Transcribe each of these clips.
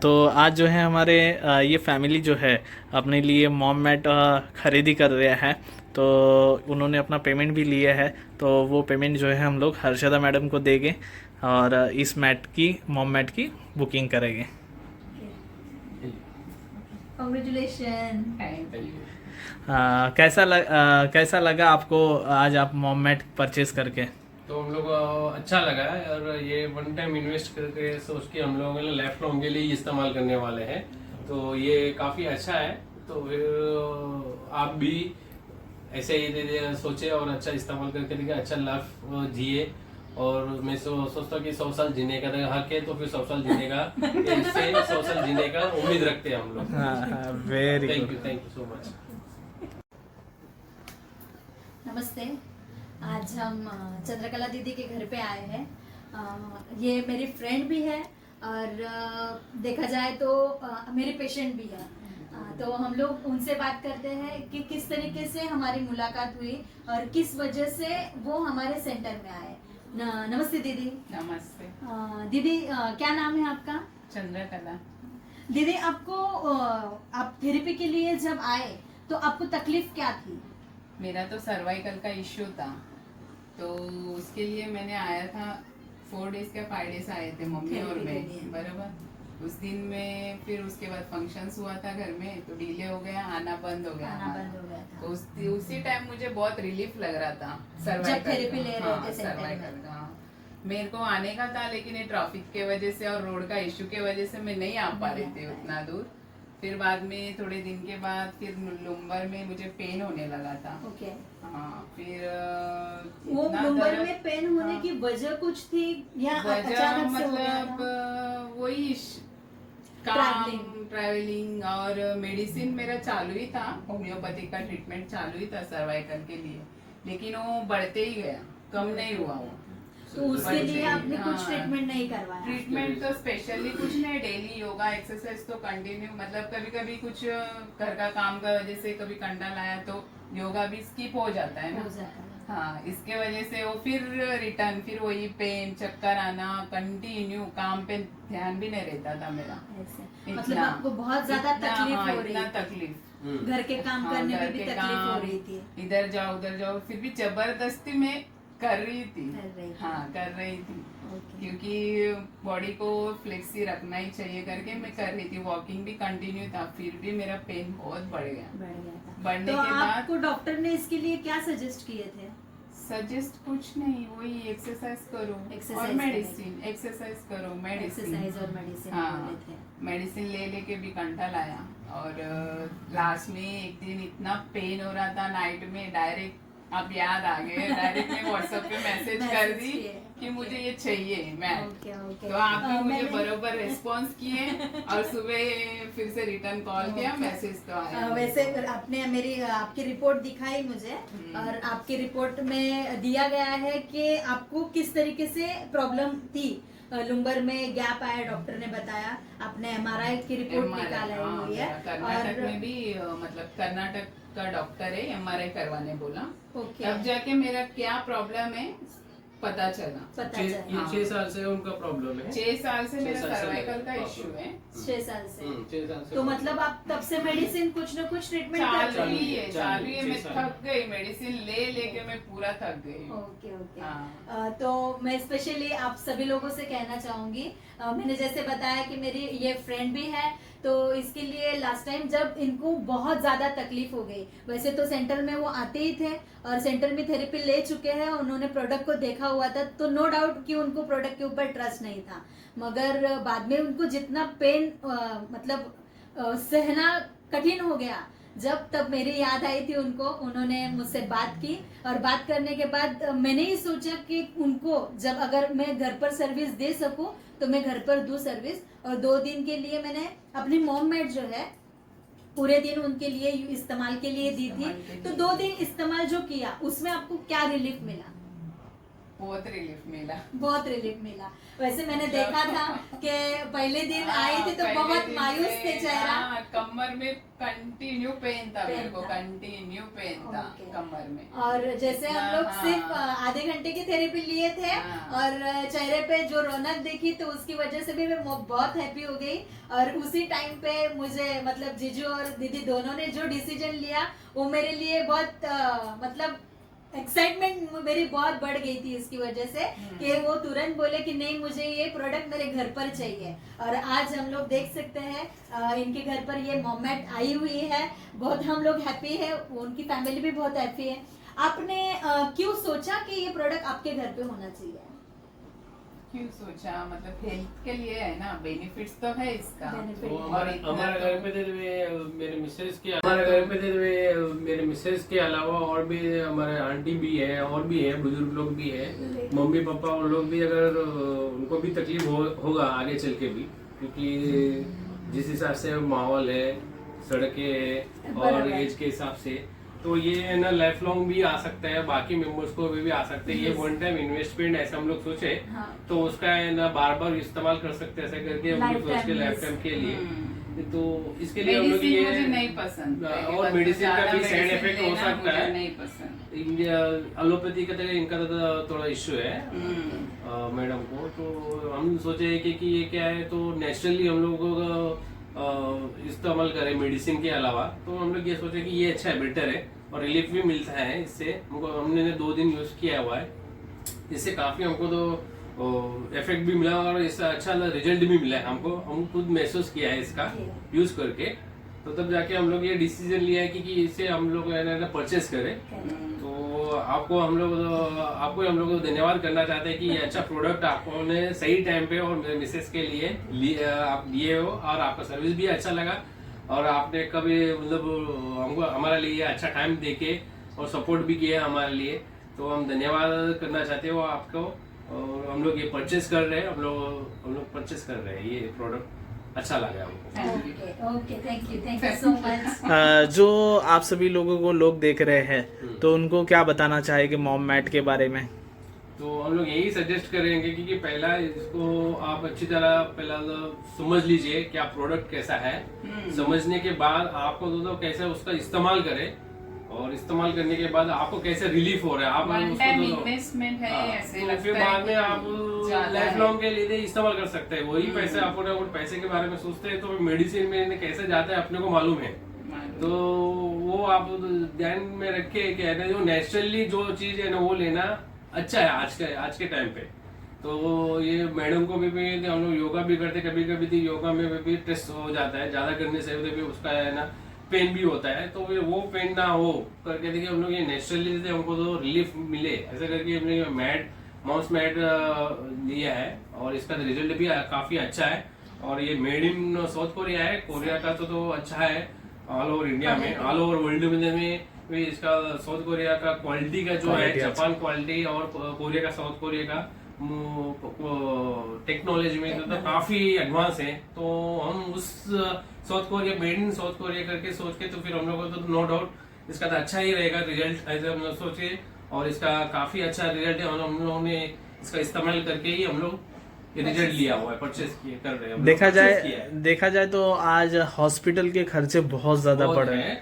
तो आज जो है हमारे ये फैमिली जो है अपने लिए मॉम मैट खरीदी कर रहे हैं। तो उन्होंने अपना पेमेंट भी लिया है, तो वो पेमेंट जो है हम लोग हर्षदा मैडम को देंगे और इस मैट की मॉम मैट की बुकिंग करेंगे। कांग्रेचुलेशन। कैसा लगा आपको आज आप मॉम मैट परचेज करके? तो हम लोग अच्छा लगा है, और ये वन टाइम इन्वेस्ट करके सोच के हम लोग लाइफ लॉन्ग के लिए इस्तेमाल करने वाले हैं। तो ये काफ़ी अच्छा है। तो फिर आप भी ऐसे ही सोचे और अच्छा इस्तेमाल करके देखिए, अच्छा लाइफ जिए। और मैं सोचता हूँ कि 100 साल जीने का हक है, तो फिर 100 साल जीने का इससे 100 साल जीने का उम्मीद रखते हैं हम लोग। हाँ, very good. Thank you so much. नमस्ते। आज हम चंद्रकला दीदी के घर पे आए हैं। ये मेरी फ्रेंड भी है और देखा जाए तो मेरी पेशेंट भी है। तो हम लोग उनसे बात करते हैं कि किस तरीके से हमारी मुलाकात हुई और किस वजह से वो हमारे सेंटर में आए। नमस्ते दीदी। नमस्ते। दीदी क्या नाम है आपका? चंद्रकला। दीदी आपको आप थेरेपी के लिए जब आए तो आपको तकलीफ क्या थी? मेरा तो सर्वाइकल का इश्यू था, तो उसके लिए मैंने आया था। 4 डेज का 5 डेज आए थे मम्मी और मैं, बराबर। उस दिन में फिर उसके बाद फंक्शंस हुआ था घर में, तो डिले हो गया, आना बंद हो गया हमारा। तो उसी टाइम मुझे बहुत रिलीफ लग रहा था सर्वाइकल थेरेपी ले रहे थे सेंटर में। सर्वाइकल का मेरे को आने का था, लेकिन ये ट्रैफिक के वजह से और रोड का इश्यू के वजह से मैं नहीं आ पा रही थी उतना दूर। फिर बाद में थोड़े दिन के बाद फिर लुम्बर में मुझे पेन होने लगा था। ओके। हाँ, फिर वो इतना लुम्बर दर्द- में पेन होने हाँ, की वजह कुछ थी या वजह अचानक से हो गया मतलब था? वही काम, ट्रैवलिंग और मेडिसिन मेरा चालू ही था। होम्योपैथी का ट्रीटमेंट चालू ही था सर्वाइकल के लिए, लेकिन वो बढ़ते ही गया, कम नहीं हुआ वो। तो उसके लिए आपने कुछ हाँ, ट्रीटमेंट नहीं करवाया? ट्रीटमेंट तो स्पेशली कुछ नहीं, डेली योगा एक्सरसाइज तो कंटिन्यू। मतलब कभी कभी कुछ घर का काम का वजह से कभी कंटाल आया तो योगा भी स्किप हो जाता है हो ना। जाता है। हाँ, इसके वजह से वो फिर रिटर्न, फिर वही पेन, चक्कर आना, कंटिन्यू काम पे ध्यान भी नहीं रहता था मेरा। ऐसे मतलब आपको बहुत ज्यादा तकलीफ हो रही इतना थी? तकलीफ, घर के काम हाँ, करने घर में भी के तकलीफ हो काम, रही थी? इधर जाओ उधर जाओ, फिर भी जबरदस्ती में कर रही थी। हाँ, कर रही थी, क्योंकि बॉडी को फ्लेक्सी रखना ही चाहिए करके मैं कर रही थी। वॉकिंग भी कंटिन्यू था, फिर भी मेरा पेन बहुत बढ़ गया। बढ़ने तो के बाद आपको डॉक्टर ने इसके लिए क्या सजेस्ट किए थे? सजेस्ट कुछ नहीं, वही एक्सरसाइज करो और मेडिसिन, एक्सरसाइज करो, मेडिसिन। एक्सरसाइज और मेडिसिन हाँ, बोले थे। मेडिसिन ले लेके भी कंटाल आया। और लास्ट में एक दिन इतना पेन हो रहा था नाइट में, डायरेक्ट आप याद आ गए, डायरेक्ट मैं व्हाट्सएप पे मैसेज कर दी कि मुझे ये चाहिए मैट। तो आप भी मुझे बरोबर रिस्पॉन्स किए और सुबह फिर से रिटर्न कॉल किया, मैसेज तो आया। वैसे आपने मेरी आपकी रिपोर्ट दिखाई मुझे, और आपकी रिपोर्ट में दिया गया है कि आपको किस तरीके से प्रॉब्लम थी। लुम्बर में गैप आया, डॉक्टर ने बताया। आपने एमआरआई की रिपोर्ट निकाल हुई है। कर्नाटक में भी मतलब कर्नाटक का डॉक्टर है, एमआरआई करवाने बोला। ओके। तब जाके मेरा क्या प्रॉब्लम है पता चला। ये 6 साल से उनका प्रॉब्लम है। 6 साल से मेरा 6 साल से सर्वाइकल का मेरा इश्यू है। 6 साल से। 6 साल से। तो मतलब आप तब से मेडिसिन कुछ न कुछ ट्रीटमेंट कर चालू रही ही है? है, चालू ही है। मैं थक गई, मेडिसिन ले लेके मैं पूरा थक गई। Okay okay. हाँ। तो मैं स्पेशली आप सभी लोगों से कहना चाहूंगी, मैंने जैसे बताया कि मेरी ये फ्रेंड भी है, तो इसके लिए लास्ट टाइम जब इनको बहुत ज्यादा तकलीफ हो गई, वैसे तो सेंटर में वो आते ही थे और सेंटर में थेरेपी ले चुके हैं, उन्होंने प्रोडक्ट को देखा हुआ था, तो नो डाउट कि उनको प्रोडक्ट के ऊपर ट्रस्ट नहीं था। मगर बाद में उनको जितना पेन मतलब सहना कठिन हो गया, जब तब मेरी याद आई थी उनको, उन्होंने मुझसे बात की और बात करने के बाद मैंने ही सोचा कि उनको जब अगर मैं घर पर सर्विस दे सकूं तो मैं घर पर दूं सर्विस। और 2 दिन के लिए मैंने अपनी मॉम मेड जो है पूरे दिन उनके लिए इस्तेमाल के लिए दी थी। तो 2 दिन इस्तेमाल जो किया उसमें आपको क्या रिलीफ मिला? बहुत रिलीफ मिला। बहुत रिलीफ मिला। वैसे मैंने देखा था कि पहले दिन आए थे तो पहले बहुत दिन मायूस में, थे चेहरा। कमर में कंटिन्यू पेन था, मेरे को पेन था। कंटिन्यू पेन था ओके। कमर में। और जैसे हम लोग हाँ। सिर्फ आधे घंटे की थेरेपी लिए थे हाँ। और चेहरे पे जो रौनक देखी तो उसकी वजह से भी मैं बहुत हैप्पी हो गई। और उसी टाइम पे मुझे मतलब जीजू और दीदी दोनों ने जो डिसीजन लिया वो मेरे लिए बहुत मतलब एक्साइटमेंट मेरी बहुत बढ़ गई थी इसकी वजह से कि वो तुरंत बोले कि नहीं मुझे ये प्रोडक्ट मेरे घर पर चाहिए। और आज हम लोग देख सकते हैं इनके घर पर ये मॉम मैट आई हुई है। बहुत हम लोग हैप्पी है, उनकी फैमिली भी बहुत हैप्पी है। आपने क्यों सोचा कि ये प्रोडक्ट आपके घर पे होना चाहिए? क्यों सोचा, मतलब हेल्थ के लिए है ना, बेनिफिट्स तो है इसका। Benefit तो है। हमारे इतना हमारे तो- घर पे थे मेरे मिसेज के हमारे घर पे थे मेरे मिसेज के अलावा और भी हमारे आंटी भी है और भी है, बुजुर्ग लोग भी है, मम्मी पापा उन लोग भी, अगर उनको भी तकलीफ होगा आगे चल के भी, क्योंकि जिस हिसाब से माहौल है, सड़कें है और बराबर। एज के हिसाब से, तो ये है ना लाइफ लॉन्ग भी आ सकता है, बाकी मेंबर्स को भी आ सकते हैं। ये वन टाइम इन्वेस्टमेंट ऐसा हम लोग सोचे हाँ। तो उसका है ना बार बार इस्तेमाल कर सकते हैं, ऐसा करके हम लोग सोच के Lifetime लाइफ टाइम के लिए। तो इसके लिए हम लोग मेडिसिन ये मुझे नहीं पसंद है, और बस मेडिसिन का ज्यादा भी साइड medicine इफेक्ट हो लेना सकता मुझे है। नहीं पसंद। इंडिया एलोपैथी का तो इनका तो थोड़ा इश्यू है मैडम को, तो हम सोचे कि ये क्या है, तो नेचुरली हम लोग इस्तेमाल करें मेडिसिन के अलावा। तो हम लोग ये सोचे कि ये अच्छा है, बेटर है और रिलीफ भी मिलता है इससे। हमने 2 दिन यूज किया हुआ है, इससे काफी हमको तो इफेक्ट भी मिला और इसका अच्छा रिजल्ट भी मिला है हमको। हम खुद महसूस किया है इसका यूज करके, तो तब जाके हम लोग ये डिसीजन लिया है कि इसे हम लोग परचेस करें। तो आपको हम लोग धन्यवाद करना चाहते हैं कि ये अच्छा प्रोडक्ट आपने सही टाइम पे और मेरे मिसेस के लिए आप दिए हो, और आपका सर्विस भी अच्छा लगा और आपने कभी मतलब हमको हमारे लिए अच्छा टाइम देके और सपोर्ट भी किया हमारे लिए, तो हम धन्यवाद करना चाहते हो आपको। और हम लोग ये परचेस कर रहे हैं, हम लोग परचेस कर रहे हैं, ये प्रोडक्ट अच्छा लगा हमको। Okay, thank you so much. जो आप सभी लोगों को लोग देख रहे हैं तो उनको क्या बताना चाहेंगे मॉम मैट के बारे में? तो हम लोग यही सजेस्ट करेंगे कि पहला इसको आप अच्छी तरह पहला समझ लीजिए क्या प्रोडक्ट कैसा है। समझने के बाद आपको तो कैसे उसका इस्तेमाल करें, और इस्तेमाल करने के बाद आपको कैसे रिलीफ हो रहा है, आप वन उसको टाइम तो- इन्वेस्टमेंट है, हाँ, ऐसे तो लगता फिर है बाद में कि आप ज्यादा लाइफ है। लॉन्ग के लिए इस्तेमाल कर सकते हैं। वही पैसे आप अगर पैसे के बारे में सोचते हैं तो मेडिसिन में कैसे जाता है अपने को मालूम है, तो वो आप ध्यान में रखे कि है ना जो नेचुरली जो चीज है ना वो लेना अच्छा है आज के टाइम पे। तो ये मैडम को भी हम लोग योगा भी करते, कभी कभी तो योगा में भी स्ट्रेस हो जाता है, ज्यादा करने से भी उसका है ना पेन भी होता है, तो वो पेन ना हो करके देखिए हम लोग ये नेचुरली हमको तो रिलीफ मिले, ऐसा करके हमने माउस मैट लिया है और इसका रिजल्ट भी काफी अच्छा है। और ये मेड इन साउथ कोरिया है, कोरिया का तो अच्छा है ऑल ओवर इंडिया में, ऑल ओवर वर्ल्ड में भी इसका साउथ कोरिया का क्वालिटी का जो है, Quality अच्छा। जापान क्वालिटी और कोरिया का साउथ कोरिया का टेक्नोलॉजी में तो काफी एडवांस है। तो हम उस south Korea made in south Korea करके सोच के तो फिर हम लोग को तो नो डाउट इसका तो अच्छा ही रहेगा रिजल्ट, ऐसे हम लोग सोचे। और इसका काफी अच्छा रिजल्ट है, हम लोगों ने इसका इस्तेमाल करके ही हम लोग ये रिजल्ट लिया हुआ है, परचेस कर रहे हैं। देखा जाए तो आज हॉस्पिटल के खर्चे बहुत ज्यादा बहुत बढ़ रहे हैं।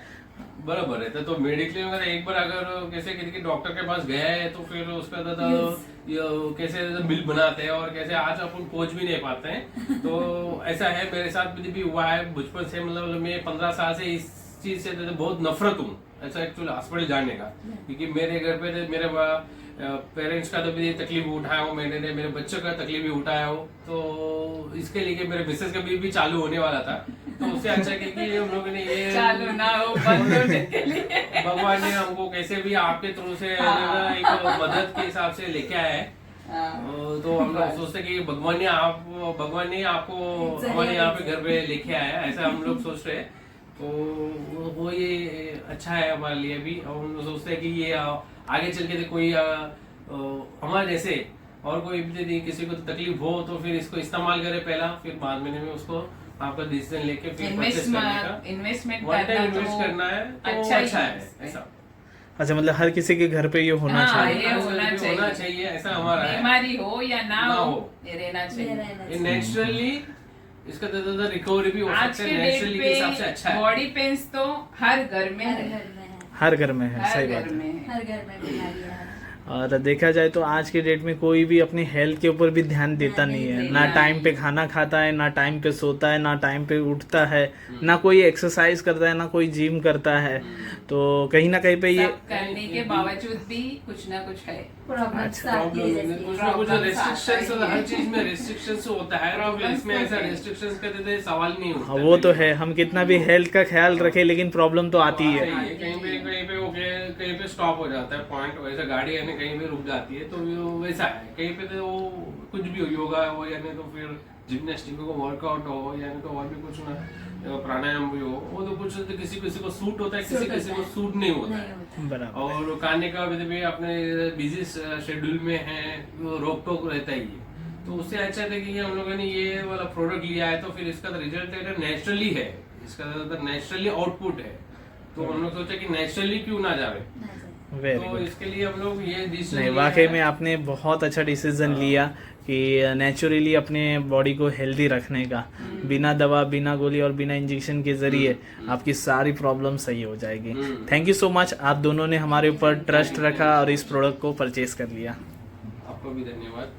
बराबर है, तो मेडिक्लेम अगर एक बार अगर कैसे किसी के डॉक्टर के पास गया है तो फिर उसका कैसे बिल बनाते हैं और कैसे आज अपन पहुंच भी नहीं पाते हैं। तो ऐसा है, मेरे साथ भी हुआ है बचपन से, मतलब मैं 15 साल से इस चीज से बहुत नफरत हूँ ऐसा एक्चुअली हॉस्पिटल जाने का, क्योंकि मेरे घर पे मेरे पेरेंट्स का तो भी तकलीफ उठाया हो, मैंने मेरे बच्चों का तकलीफ भी उठाया हो, तो इसके लिए मेरे बिजनेस का भी चालू होने वाला था। तो उससे अच्छा है कि हम लोगों ने ये चालू ना हो बंद होने के लिए भगवान ने हमको कैसे भी आपके थ्रू से एक मदद के हिसाब से लेके आए हैं। तो हम लोग सोचते कि भगवान ने आपको हमारे यहाँ पे घर पे लेके आया, ऐसा हम लोग सोच रहे हैं। तो वो ये अच्छा है हमारे लिए भी, और हम सोचते हैं कि ये आगे चल के कोई हमारे जैसे और कोई भी किसी को तकलीफ हो तो फिर इसको इस्तेमाल करे पहला, फिर बाद में उसको आपका डिसीजन लेके फिर परचेस करने का इन्वेस्टमेंट वन टाइम इन्वेस्ट करना है तो अच्छा है ऐसा। अच्छा, मतलब हर किसी के घर पे ये होना हाँ, चाहिए। ये होना होना चाहिए। चाहिए, ऐसा हमारा है। बीमारी हो या ना ना हो, हो। ये रहना ये चाहिए। रहना ये चाहिए। नेचुरली इसका ज्यादा रिकवरी भी हो आज सकता के है, डेट नेचुरली के हिसाब से पे अच्छा है। बॉडी पेन्स तो हर घर में हर है, घर में है, हर घर में है, हर सही घर बात है। में है। हर घर में बीमारियां हैं। और देखा जाए तो आज के डेट में कोई भी अपनी हेल्थ के ऊपर भी ध्यान देता नहीं नहीं है, देता ना है। टाइम पे खाना खाता है, ना टाइम पे सोता है, ना टाइम पे उठता है, ना कोई एक्सरसाइज करता है, ना कोई जिम करता है। तो कहीं ना कहीं पे ये सब करने के बावजूद भी कुछ ना कुछ है। प्रॉब्लम्स अच्छा, आती है प्रॉब्लम जैसे कुछ ना कुछ Problems रेस्ट्रिक्शंस, आता ही हर है। चीज में रेस्ट्रिक्शंस होता है, और Problems इसमें ऐसा होते हैं। रेस्ट्रिक्शंस का तो सवाल नहीं हाँ, उठता। वो तो है, हम कितना भी हेल्थ का ख्याल रखें लेकिन प्रॉब्लम तो आती है। कहीं पे ओके, कहीं पे स्टॉप हो जाता है पॉइंट, वैसे गाड़ी यानी कहीं पे रुक जाती है, तो वो वैसा है। कहीं पे तो वो कुछ भी हो, योगा हो यानी तो फिर जिम्नास्टिक हो, वर्कआउट हो, यानी तो और भी कुछ ना, प्राणायाम भी हो, वो तो कुछ तो किसी किसी को सूट होता है, किसी सूट किसी होता को है। सूट नहीं होता नहीं है। होता। बराबर। और खाने का भी अपने बिजी शेड्यूल में है, रोक टोक रहता ही है। तो उससे अच्छा था कि हम लोगों ने ये वाला प्रोडक्ट लिया है, तो फिर इसका रिजल्ट नेचुरली है, इसका नेचुरली आउटपुट है। तो हम लोग सोचा कि नेचुरली क्यों ना जावे, ना जाए। वेरी तो गुड। इसके लिए हम लोग ये डिसीजन नहीं, वाकई में आपने बहुत अच्छा डिसीजन लिया कि नेचुरली अपने बॉडी को हेल्दी रखने का, बिना दवा, बिना गोली और बिना इंजेक्शन के जरिए आपकी सारी प्रॉब्लम सही हो जाएगी। थैंक यू सो मच, आप दोनों ने हमारे ऊपर ट्रस्ट रखा और इस प्रोडक्ट को परचेज कर लिया। आपको भी धन्यवाद।